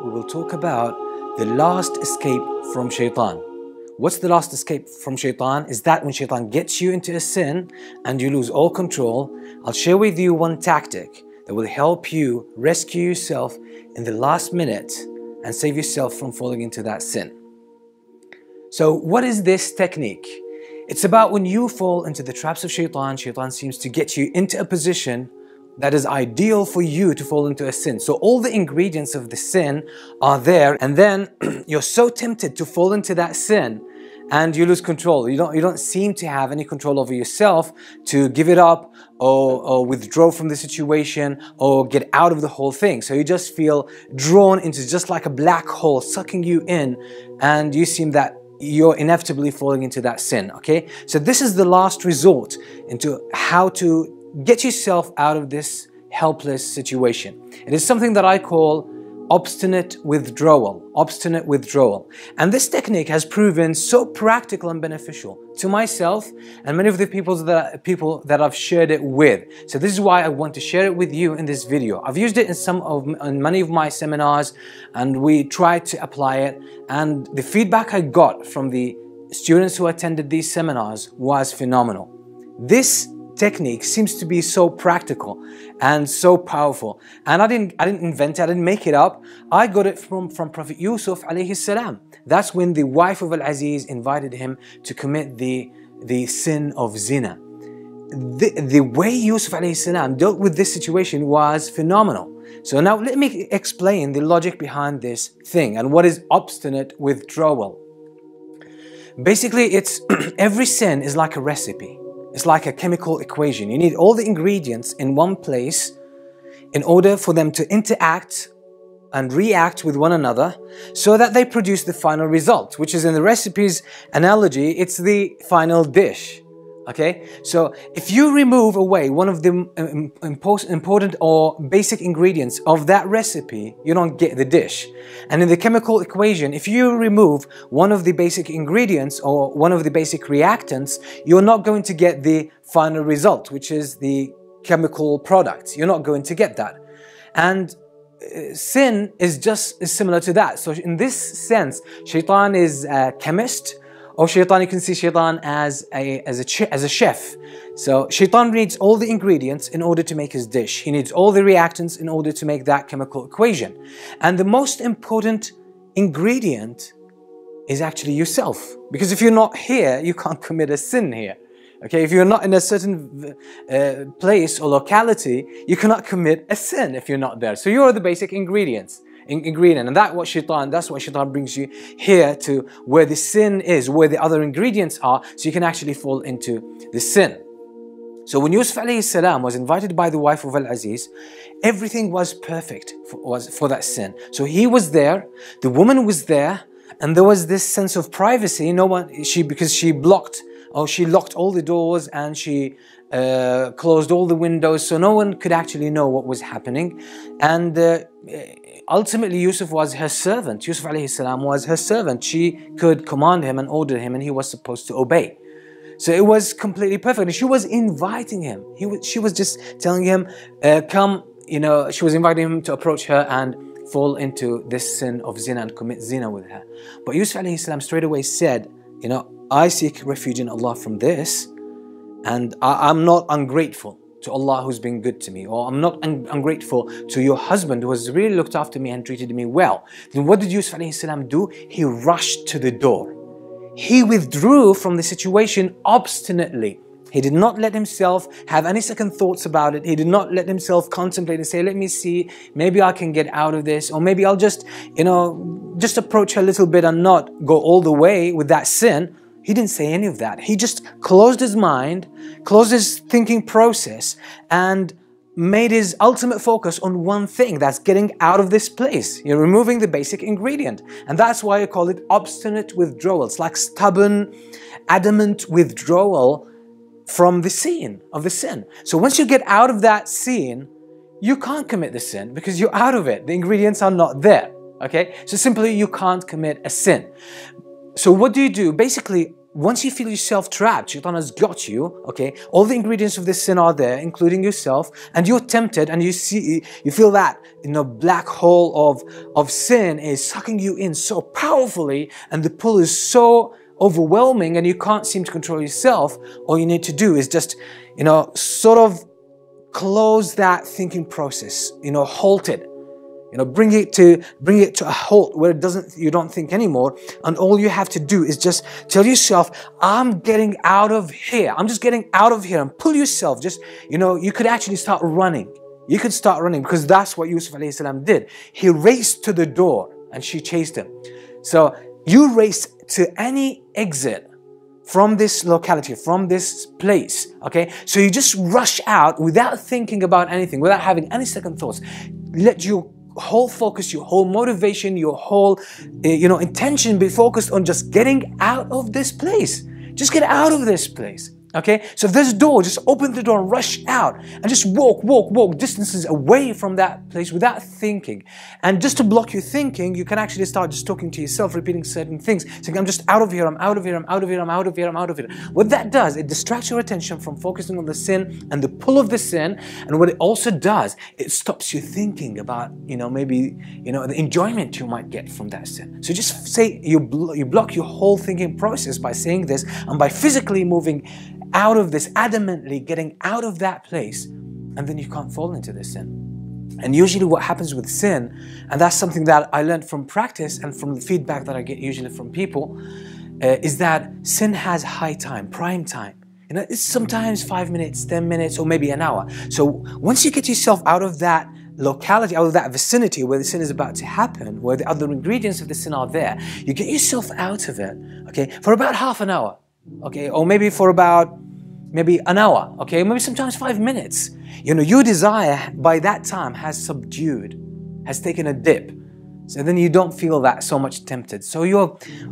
we will talk about the last escape from shaitan. What's the last escape from shaitan? Is that when shaitan gets you into a sin and you lose all control. I'll share with you one tactic that will help you rescue yourself in the last minute and save yourself from falling into that sin. So what is this technique? It's about when you fall into the traps of shaitan, shaitan seems to get you into a position that is ideal for you to fall into a sin. So all the ingredients of the sin are there, and then you're so tempted to fall into that sin and you lose control. You don't seem to have any control over yourself to give it up or withdraw from the situation or get out of the whole thing. So you just feel drawn into just like a black hole sucking you in, and you seem that you're inevitably falling into that sin, okay? So this is the last resort into how to get yourself out of this helpless situation. It is something that I call obstinate withdrawal. Obstinate withdrawal. And this technique has proven so practical and beneficial to myself and many of the people that I've shared it with. So this is why I want to share it with you in this video. I've used it in many of my seminars, and we tried to apply it, and the feedback I got from the students who attended these seminars was phenomenal. This technique seems to be so practical and so powerful, and I didn't invent it, I didn't make it up. I got it from Prophet Yusuf alayhi salam. That's when the wife of Al-Aziz invited him to commit the sin of zina. The way Yusuf alayhi salam dealt with this situation was phenomenal. So now let me explain the logic behind this thing and what is obstinate withdrawal. Basically, it's every sin is like a recipe. It's like a chemical equation. You need all the ingredients in one place in order for them to interact and react with one another so that they produce the final result, which is, in the recipe's analogy, it's the final dish. Okay? So if you remove away one of the important or basic ingredients of that recipe, you don't get the dish. And in the chemical equation, if you remove one of the basic ingredients or one of the basic reactants, you're not going to get the final result, which is the chemical product. You're not going to get that. And sin is similar to that. So in this sense, shaitan is a chemist, or shaitan, you can see shaitan as a chef. So shaitan needs all the ingredients in order to make his dish. He needs all the reactants in order to make that chemical equation. And the most important ingredient is actually yourself. Because if you're not here, you can't commit a sin here. Okay, if you're not in a certain place or locality, you cannot commit a sin if you're not there. So you're the basic ingredient, and that's what shaitan brings you here to, where the sin is, where the other ingredients are, so you can actually fall into the sin. So when Yusuf alayhi salam was invited by the wife of Al-Aziz, everything was perfect for that sin. So he was there, the woman was there, and there was this sense of privacy. Because she locked all the doors and she closed all the windows, so no one could actually know what was happening. And ultimately, Yusuf was her servant. Yusuf alayhi salam was her servant. She could command him and order him, and he was supposed to obey. So it was completely perfect. And she was inviting him. She was just telling him, come, she was inviting him to approach her and fall into this sin of zina and commit zina with her. But Yusuf alayhi salam straight away said, I seek refuge in Allah from this, and I'm not ungrateful to Allah who's been good to me, or I'm not ungrateful to your husband who has really looked after me and treated me well. Then what did Yusuf alayhi salam do? He rushed to the door. He withdrew from the situation obstinately. He did not let himself have any second thoughts about it. He did not let himself contemplate and say, let me see, maybe I can get out of this, or maybe I'll just approach her a little bit and not go all the way with that sin. He didn't say any of that. He just closed his mind, closed his thinking process, and made his ultimate focus on one thing, that's getting out of this place. You're removing the basic ingredient. And that's why I call it obstinate withdrawal. It's like stubborn, adamant withdrawal from the scene of the sin. So once you get out of that scene, you can't commit the sin because you're out of it. The ingredients are not there. Okay? So simply you can't commit a sin. So what do you do? Basically, once you feel yourself trapped, Shaitan has got you, okay, all the ingredients of this sin are there, including yourself, and you're tempted, and you feel that, black hole of sin is sucking you in so powerfully, and the pull is so overwhelming, and you can't seem to control yourself. All you need to do is just, sort of close that thinking process, halt it. Bring it to a halt where you don't think anymore. And all you have to do is just tell yourself, I'm getting out of here. I'm just getting out of here, and pull yourself. Just, you could actually start running. You could start running, because that's what Yusuf alayhi salam did. He raced to the door and she chased him. So you race to any exit from this locality, from this place, okay? So you just rush out without thinking about anything, without having any second thoughts. Let your whole focus, your whole motivation, your whole, intention be focused on just getting out of this place. Just get out of this place. Okay, so if there's a door, just open the door and rush out and just walk distances away from that place without thinking. And just to block your thinking, you can actually start just talking to yourself, repeating certain things, saying, I'm just out of here, I'm out of here, I'm out of here, I'm out of here, I'm out of here. What that does, it distracts your attention from focusing on the sin and the pull of the sin. And what it also does, it stops you thinking about, maybe, the enjoyment you might get from that sin. So just say, you block your whole thinking process by saying this, and by physically moving out of this, adamantly getting out of that place, and then you can't fall into this sin. And usually what happens with sin, and that's something that I learned from practice and from the feedback that I get usually from people, is that sin has high time, prime time. It's sometimes 5 minutes, 10 minutes, or maybe an hour. So once you get yourself out of that locality, out of that vicinity where the sin is about to happen, where the other ingredients of the sin are there, you get yourself out of it, okay, for about half an hour. Okay, or maybe for about an hour, okay, maybe sometimes 5 minutes. Your desire by that time has subdued, has taken a dip. So then you don't feel that so much tempted. So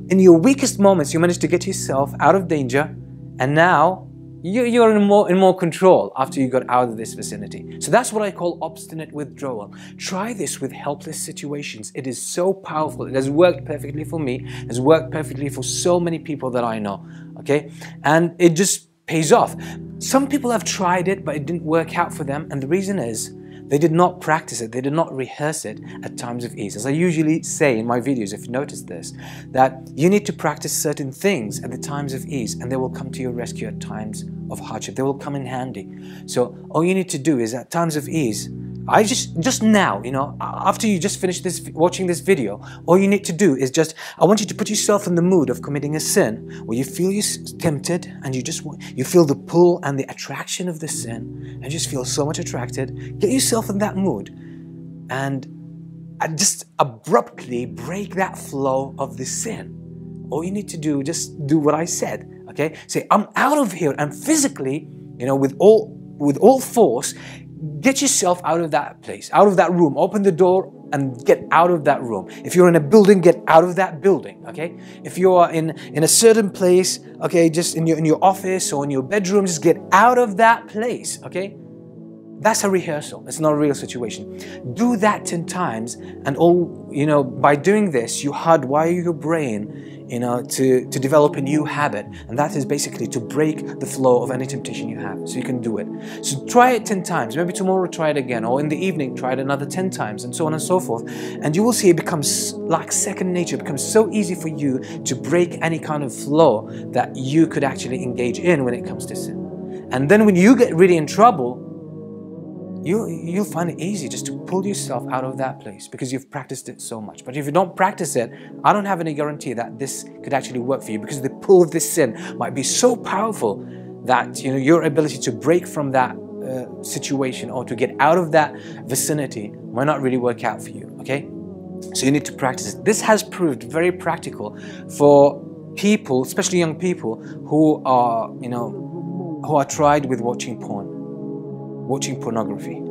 in your weakest moments, you manage to get yourself out of danger, and now you're in more control after you got out of this vicinity. So that's what I call obstinate withdrawal. Try this with helpless situations. It is so powerful. It has worked perfectly for me. It has worked perfectly for so many people that I know. Okay, and it just pays off. Some people have tried it, but it didn't work out for them, and the reason is they did not practice it, they did not rehearse it at times of ease. As I usually say in my videos, if you notice this, that you need to practice certain things at the times of ease, and they will come to your rescue at times of hardship. They will come in handy. So all you need to do is at times of ease, just now, after you just finish watching this video, all you need to do is I want you to put yourself in the mood of committing a sin where you feel you're tempted, and you feel the pull and the attraction of the sin, and just feel so much attracted. Get yourself in that mood and just abruptly break that flow of the sin. All you need to do, just do what I said, okay? Say, I'm out of here, and physically, with all force, get yourself out of that place, out of that room. Open the door and get out of that room. If you're in a building, get out of that building, okay? If you are in a certain place, okay, just in your office or in your bedroom, just get out of that place, okay? That's a rehearsal. It's not a real situation. Do that 10 times, and by doing this, you hardwire your brain, to develop a new habit, and that is basically to break the flow of any temptation you have, so you can do it. So try it 10 times. Maybe tomorrow try it again, or in the evening try it another 10 times, and so on and so forth. And you will see it becomes like second nature. It becomes so easy for you to break any kind of flow that you could actually engage in when it comes to sin. And then when you get really in trouble, you'll find it easy just to pull yourself out of that place because you've practiced it so much. But if you don't practice it, I don't have any guarantee that this could actually work for you, because the pull of this sin might be so powerful that your ability to break from that situation or to get out of that vicinity might not really work out for you, okay? So you need to practice it. This has proved very practical for people, especially young people, who are tried with watching pornography.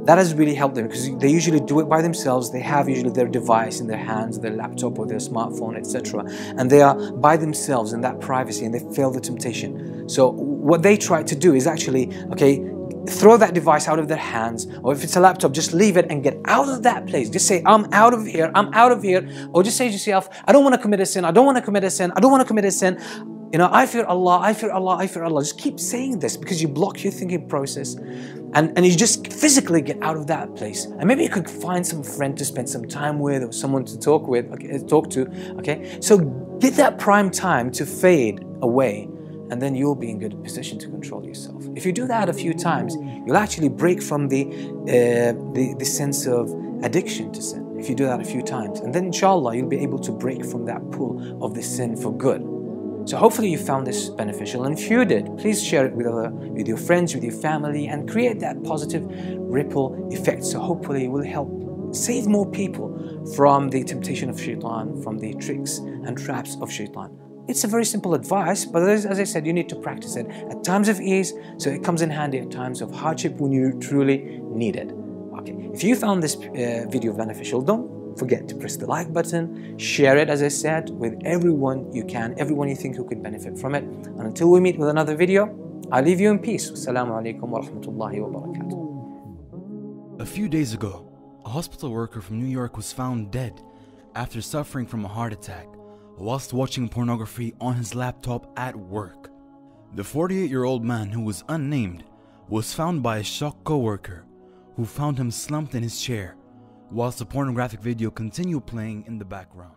That has really helped them, because they usually do it by themselves. They have usually their device in their hands, their laptop or their smartphone, etc. And they are by themselves in that privacy, and they fail the temptation. So what they try to do is actually, throw that device out of their hands, or if it's a laptop, just leave it and get out of that place. Just say, I'm out of here, I'm out of here. Or just say to yourself, I don't want to commit a sin, I don't want to commit a sin, I don't want to commit a sin. You know, I fear Allah, I fear Allah, I fear Allah. Just keep saying this because you block your thinking process and you just physically get out of that place. And maybe you could find some friend to spend some time with or someone to talk with, talk to, okay? So get that prime time to fade away, and then you'll be in good position to control yourself. If you do that a few times, you'll actually break from the sense of addiction to sin. If you do that a few times, and then inshallah, you'll be able to break from that pull of the sin for good. So hopefully you found this beneficial, and if you did, please share it with your friends, with your family, and create that positive ripple effect. So hopefully it will help save more people from the temptation of shaitan, from the tricks and traps of shaitan. It's a very simple advice, but as I said, you need to practice it at times of ease, so it comes in handy at times of hardship when you truly need it. Okay, if you found this video beneficial, don't forget to press the like button, share it, as I said, with everyone you can, everyone you think who could benefit from it. And until we meet with another video, I leave you in peace. Wassalamu alaikum wa rahmatullahi wa barakatuh. A few days ago, a hospital worker from New York was found dead after suffering from a heart attack whilst watching pornography on his laptop at work. The 48-year-old man, who was unnamed, was found by a shocked co-worker who found him slumped in his chair whilst the pornographic video continued playing in the background.